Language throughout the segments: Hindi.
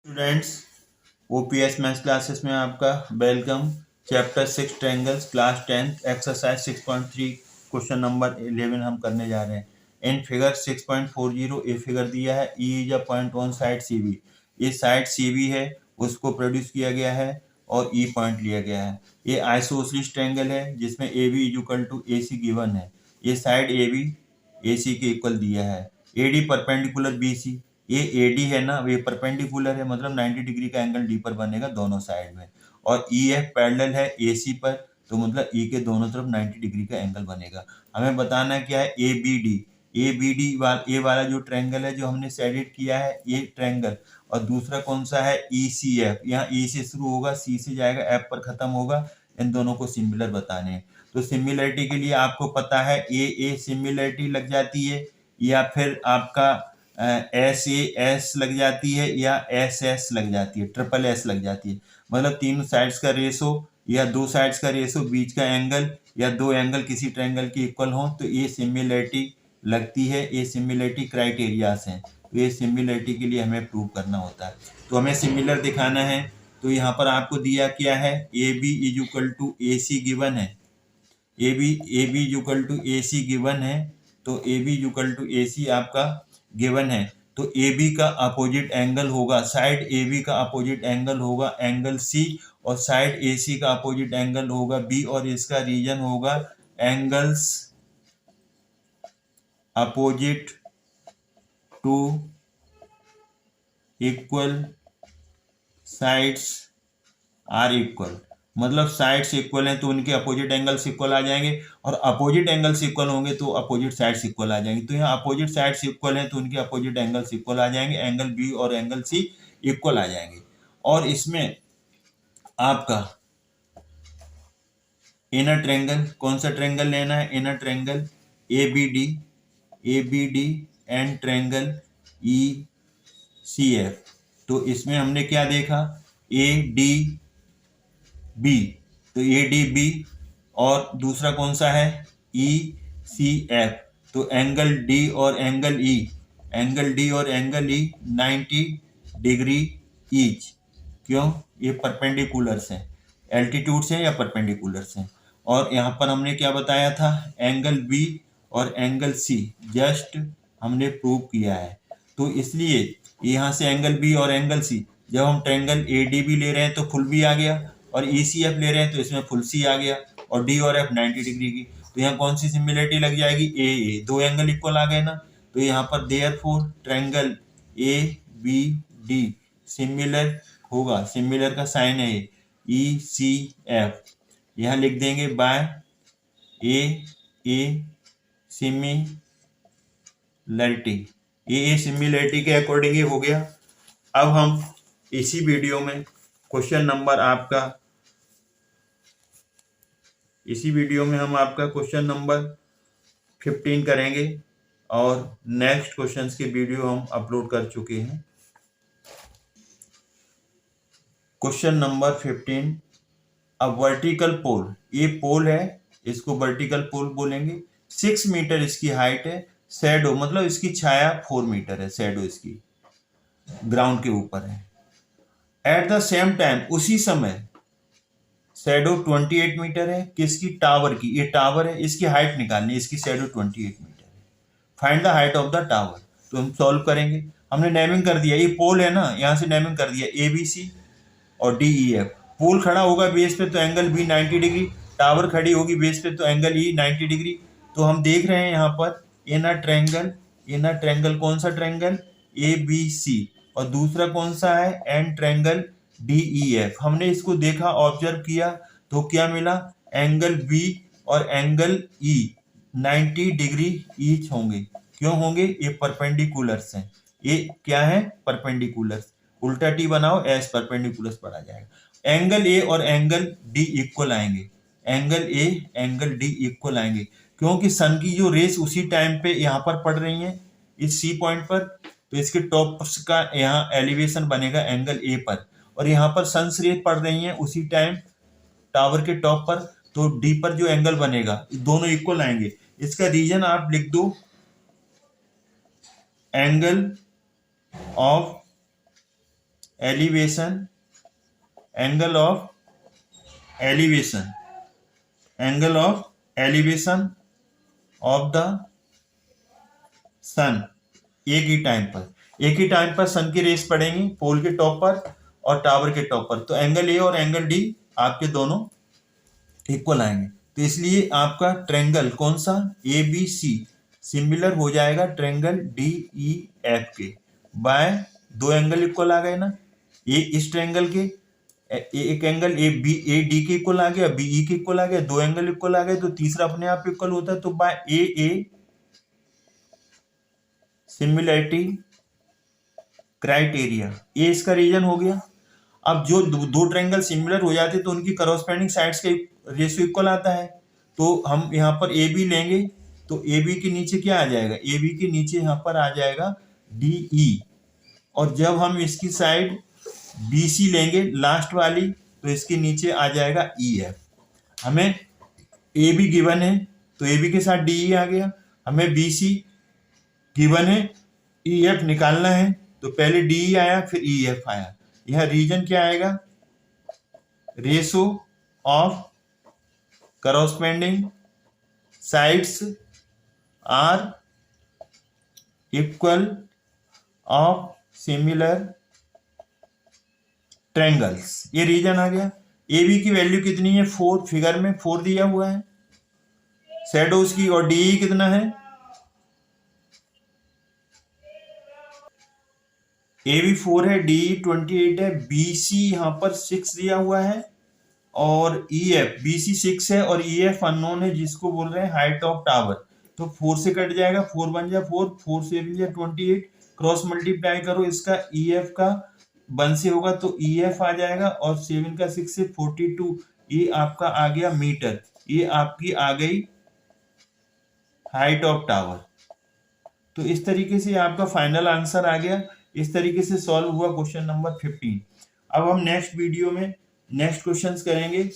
स्टूडेंट्स, ओपीएस मैथ्स क्लासेस में आपका welcome. Chapter 6 triangles, class 10 exercise 6.3 question number 11 हम करने जा रहे हैं। इन फिगर 6.40 ए फिगर दिया है। E is a point on side C B. ये साइड सी बी है, उसको प्रोड्यूस किया गया है और ई पॉइंट लिया गया है। ये आइसोसेलेस ट्रायंगल है जिसमें A B is equal to A C given है। ये साइड ए बी ए सी के इक्वल दिया है। A D perpendicular B C, ये ए डी है ना, ये परपेंडिकुलर है, मतलब 90 डिग्री का एंगल डी पर बनेगा दोनों साइड में। और ई एफ पैरेलल है ए सी पर, तो मतलब ई के दोनों तरफ 90 डिग्री का एंगल बनेगा। हमें बताना क्या है, A B D. A B D A वाला जो ट्रायंगल है जो हमने सेलेक्ट किया है ये ट्रायंगल, और दूसरा कौन सा है, ई सी एफ। यहाँ ई से शुरू होगा, सी से जाएगा, एफ पर खत्म होगा। इन दोनों को सिमिलर बताने हैं। तो सिमिलरिटी के लिए आपको पता है ए सिमिलरिटी लग जाती है, या फिर आपका एस ए एस लग जाती है, या एस एस लग जाती है, ट्रिपल एस लग जाती है। मतलब तीनों साइड्स का रेशो या दो साइड्स का रेशो, बीच का एंगल, या दो एंगल किसी ट्रायंगल के इक्वल हो, तो ये सिमिलरिटी लगती है। ये सिमिलरिटी क्राइटेरियाज हैं। तो ये सिमिलरिटी के लिए हमें प्रूव करना होता है। तो हमें सिमिलर दिखाना है। तो यहाँ पर आपको दिया क्या है, A B is equal to A C given है। A B is equal to A C given है। तो A B is equal to A C आपका गिवन है। तो ए बी का अपोजिट एंगल होगा, साइड ए बी का अपोजिट एंगल होगा एंगल सी, और साइड ए सी का अपोजिट एंगल होगा बी, और इसका रीजन होगा angles opposite to equal sides are equal. मतलब साइड्स इक्वल हैं तो उनके अपोजिट एंगल्स इक्वल आ जाएंगे, और अपोजिट एंगल्स इक्वल होंगे तो अपोजिट साइड्स इक्वल आ जाएंगे। तो यहाँ अपोजिट साइड्स इक्वल हैं तो उनके अपोजिट एंगल्स इक्वल आ जाएंगे, एंगल बी और एंगल सी इक्वल आ जाएंगे। और इसमें आपका इनर ट्रायंगल, कौन सा ट्रायंगल लेना है, inner triangle A B D and triangle E C F. तो इसमें हमने क्या देखा, ए डी बी, तो ए डी बी, और दूसरा कौन सा है, ई सी एफ। तो एंगल डी और एंगल ई, एंगल डी और एंगल ई 90 डिग्री ईच। क्यों, ये परपेंडिकुलर्स हैं, एल्टीट्यूड से या परपेंडिकुलर से। और यहाँ पर हमने क्या बताया था, एंगल बी और एंगल सी जस्ट हमने प्रूव किया है। तो इसलिए यहाँ से एंगल बी और एंगल सी, जब हम ट्रायंगल ए डी बी ले रहे हैं तो फुल बी आ गया, और ई सी एफ ले रहे हैं तो इसमें फुल सी आ गया, और डी और एफ 90 डिग्री की। तो यहाँ कौन सी सिमिलरिटी लग जाएगी, ए दो एंगल इक्वल आ गए ना। तो यहाँ पर therefore triangle A B D similar होगा, सिमिलर का साइन है ई सी एफ। यहाँ लिख देंगे by a similarity, a similarity के अकॉर्डिंग ये हो गया। अब हम इसी वीडियो में क्वेश्चन नंबर आपका, इसी वीडियो में हम आपका क्वेश्चन नंबर 15 करेंगे, और नेक्स्ट क्वेश्चंस के वीडियो हम अपलोड कर चुके हैं। Question number 15, a vertical pole, ये पोल है, इसको वर्टिकल पोल बोलेंगे। 6 मीटर इसकी हाइट है, शैडो मतलब इसकी छाया 4 मीटर है, शैडो इसकी ग्राउंड के ऊपर है। एट द सेम टाइम, उसी समय शैडो 28 मीटर है, किसकी, टावर की। ये टावर है, इसकी हाइट निकालनी है, इसकी शैडो 28 मीटर है। Find the height of the tower. तो हम सॉल्व करेंगे। हमने नेमिंग कर दिया, ये पोल है ना, यहाँ से नेमिंग कर दिया ए बी सी और डी ई एफ। पोल खड़ा होगा बेस पे तो एंगल बी 90 डिग्री, टावर खड़ी होगी बेस पे तो एंगल ई 90 डिग्री। तो हम देख रहे हैं यहाँ पर इनर ट्रायंगल कौन सा ट्रायंगल, ए बी सी, और दूसरा कौन सा है, an triangle D E F. हमने इसको देखा, ऑब्जर्व किया, तो क्या मिला, एंगल बी और एंगल ई 90 डिग्री ईच होंगे। क्यों होंगे, ये परपेंडिकुलर्स हैं। ये क्या है, परपेंडिकुलर्स। उल्टा टी बनाओ, एस परपेंडिकुलर्स पर आ जाएगा। एंगल ए और एंगल डी इक्वल आएंगे, angle A angle D equal आएंगे, क्योंकि सन की जो रेस उसी टाइम पे यहाँ पर पड़ रही है इस सी पॉइंट पर। तो इसके टॉप का यहाँ एलिवेशन बनेगा एंगल ए पर, और यहाँ पर सन रेस पड़ रही है उसी टाइम टावर के टॉप पर। तो डी पर जो एंगल बनेगा दोनों इक्वल आएंगे। इसका रीजन आप लिख दो, angle of elevation, angle of elevation, angle of elevation of the sun, एक ही टाइम पर सन की रेस पड़ेंगी पोल के टॉप पर और टावर के टॉप पर, तो एंगल ए और एंगल डी आपके दोनों इक्वल आएंगे। तो इसलिए आपका ट्रेंगल कौन सा, ए बी सी सिमिलर हो जाएगा ट्रेंगल डी ई एफ के, बाय दो एंगल इक्वल आ गए ना, ये इस ट्रेंगल के एक एंगल ए डी के इक्वल आ गया, बी ई के इक्वल आ गया, दो एंगल इक्वल आ गए, तो तीसरा अपने आप इक्वल होता है, तो बाय ए सिमिलरिटी क्राइटेरिया, ये इसका रीजन हो गया। अब जो दो ट्रायंगल सिमिलर हो जाते तो उनकी करस्पॉन्डिंग साइड्स का रेशियो इक्वल आता है, तो हम यहाँ पर ए बी लेंगे तो ए बी के नीचे क्या आ जाएगा, ए बी के नीचे यहाँ पर आ जाएगा डी ई, और जब हम इसकी साइड बी सी लेंगे लास्ट वाली तो इसके नीचे आ जाएगा ई एफ। हमें ए बी गिवन है तो ए बी के साथ डी ई आ गया, हमें बी सी गिवन है ई एफ निकालना है तो पहले डी ई आया फिर ई एफ आया। यह रीजन क्या आएगा, ratio of corresponding sides are equal of similar triangles, ये रीजन आ गया। ए बी की वैल्यू कितनी है 4, फिगर में 4 दिया हुआ है शैडोज की, और डी कितना है, ए बी 4 है, डी 28 है, बी सी यहाँ पर 6 दिया हुआ है, और ई एफ बी सी 6 है और ई एफ अननोन है जिसको बोल रहे हैं हाइट ऑफ टावर, तो 4 से कट जाएगा, 4 बन जाए 4, 4 से बन जाए 28, क्रॉस मल्टीप्लाई करो इसका ई एफ का 1 से होगा तो ई एफ आ जाएगा, और 7 का 6 से 42, ये आपका आ गया मीटर, ये आपकी आ गई हाइट ऑफ टावर। तो इस तरीके से आपका फाइनल आंसर आ गया। इस तरीके से सॉल्व हुआ क्वेश्चन नंबर 15। अब हम नेक्स्ट वीडियो में नेक्स्ट क्वेश्चंस करेंगे,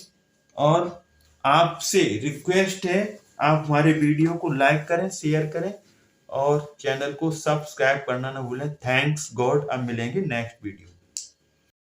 और आपसे रिक्वेस्ट है आप हमारे वीडियो को लाइक करें, शेयर करें और चैनल को सब्सक्राइब करना ना भूलें। Thanks God. अब मिलेंगे नेक्स्ट वीडियो।